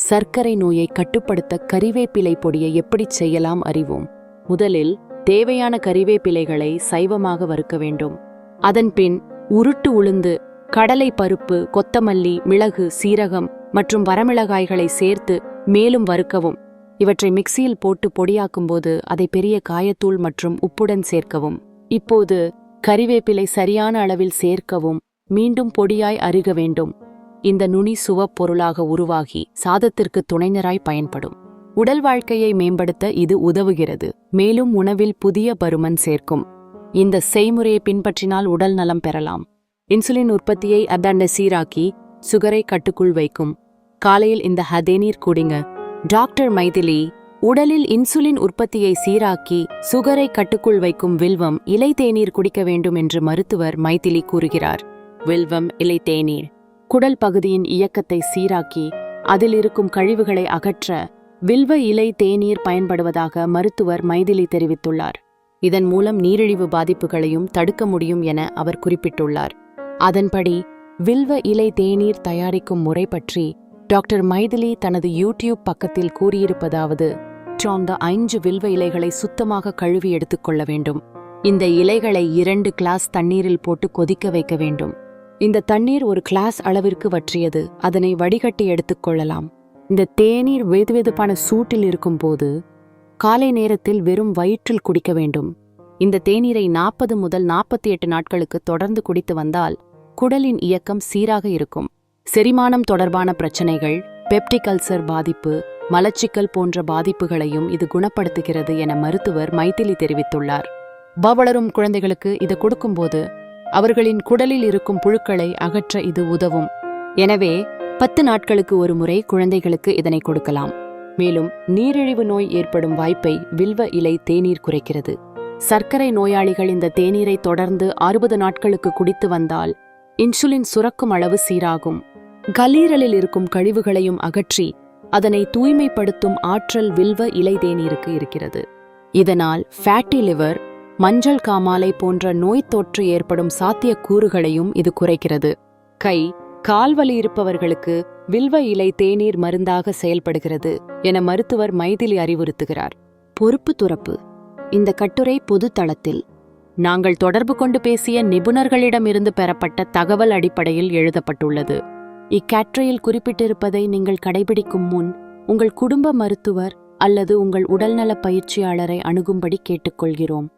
சர்க்கரை நோயை கட்டுப்படுத்த கறிவேப்பிலை பொடியை எப்படி செய்யலாம் அறிவோம். முதலில் தேவையான கறிவேப்பிலைகளை சைவமாக வறுக்க வேண்டும். அதன்பின் உருட்டு உளுந்து, கடலை பருப்பு, கொத்தமல்லி, மிளகு, சீரகம் மற்றும் வரமிளகாய்களை சேர்த்து மேலும் வறுக்கவும். இவற்றை மிக்சியில் போட்டு பொடியாக்கும்போது அதை பெரிய காயத்தூள் மற்றும் உப்புடன் சேர்க்கவும். இப்போது கறிவேப்பிலை சரியான அளவில் சேர்க்கவும். மீண்டும் பொடியாய் அருக வேண்டும். இந்த நுனி சுவப்பொருளாக உருவாகி சாதத்திற்கு துணைநராய் பயன்படும். உடல் வாழ்க்கையை மேம்படுத்த இது உதவுகிறது. மேலும் உணவில் புதிய பருமன் சேர்க்கும். இந்த செய்முறையை பின்பற்றினால் உடல் நலம் பெறலாம். இன்சுலின் உற்பத்தியை சீராக்கி சுகரை கட்டுக்குள் வைக்கும். காலையில் இந்த தேநீர் குடிங்க. டாக்டர் மைதிலி உடலில் இன்சுலின் உற்பத்தியை சீராக்கி சுகரை கட்டுக்குள் வைக்கும் வில்வம் இலை தேநீர் குடிக்க வேண்டும் என்று மருத்துவர் மைதிலி கூறுகிறார். வில்வம் இலை தேநீர் குடல் பகுதியின் இயக்கத்தை சீராக்கி அதில் இருக்கும் கழிவுகளை அகற்ற வில்வ இலை தேநீர் பயன்படுவதாக மருத்துவர் மைதிலி தெரிவித்துள்ளார். இதன் மூலம் நீரிழிவு பாதிப்புகளையும் தடுக்க முடியும் என அவர் குறிப்பிட்டுள்ளார். அதன்படி வில்வ இலை தேநீர் தயாரிக்கும் முறை பற்றி டாக்டர் மைதிலி தனது யூடியூப் பக்கத்தில் கூறியிருப்பதாவது: 5 வில்வ இலைகளை சுத்தமாக கழுவி எடுத்துக்கொள்ள வேண்டும். இந்த இலைகளை 2 கிளாஸ் தண்ணீரில் போட்டு கொதிக்க வைக்க வேண்டும். இந்த தண்ணீர் ஒரு கிளாஸ் அளவிற்கு வற்றியது. அதனை வடிகட்டி எடுத்துக்கொள்ளலாம். இந்த தேநீர் வெதுவெதுப்பான சூட்டில் இருக்கும் போது காலை நேரத்தில் வெறும் வயிற்றில் குடிக்க வேண்டும். இந்த தேநீரை 40 முதல் 48 நாட்களுக்கு தொடர்ந்து குடித்து வந்தால் குடலின் இயக்கம் சீராக இருக்கும். செரிமானம் தொடர்பான பிரச்சனைகள், பெப்டிக் அல்சர் பாதிப்பு, மலச்சிக்கல் போன்ற பாதிப்புகளையும் இது குணப்படுத்துகிறது என மருத்துவர் மைதிலி தெரிவித்துள்ளார். வளரும் குழந்தைகளுக்கு இது கொடுக்கும்போது அவர்களின் குடலில் இருக்கும் புழுக்களை அகற்ற இது உதவும். எனவே 10 நாட்களுக்கு ஒரு முறை குழந்தைகளுக்கு இதனை கொடுக்கலாம். மேலும் நீரிழிவு நோய் ஏற்படும் வாய்ப்பை வில்வ இலை தேநீர் குறைக்கிறது. சர்க்கரை நோயாளிகள் இந்த தேநீரை தொடர்ந்து 60 நாட்களுக்கு குடித்து வந்தால் இன்சுலின் சுரக்கும் அளவு சீராகும். கல்லீரலில் இருக்கும் கழிவுகளையும் அகற்றி அதனை தூய்மைப்படுத்தும் ஆற்றல் வில்வ இலை தேநீருக்கு இருக்கிறது. இதனால் ஃபேட்டி லிவர், மஞ்சள் காமாலை போன்ற நோய் தொற்று ஏற்படும் சாத்தியக்கூறுகளையும் இது குறைக்கிறது. கை, கால்வலி இருப்பவர்களுக்கு வில்வ இலை தேநீர் மருந்தாக செயல்படுகிறது என மருத்துவர் மைதிலி அறிவுறுத்துகிறார். பொறுப்பு துறப்பு. இந்த கட்டுரை பொது தளத்தில் நாங்கள் தொடர்பு கொண்டு பேசிய நிபுணர்களிடமிருந்து பெறப்பட்ட தகவல் அடிப்படையில் எழுதப்பட்டுள்ளது. இக்கட்டுரையில் குறிப்பிட்டிருப்பதை நீங்கள் கடைபிடிக்கும் முன் உங்கள் குடும்ப மருத்துவர் அல்லது உங்கள் உடல்நல பயிற்சியாளரை அணுகும்படி கேட்டுக்கொள்கிறோம்.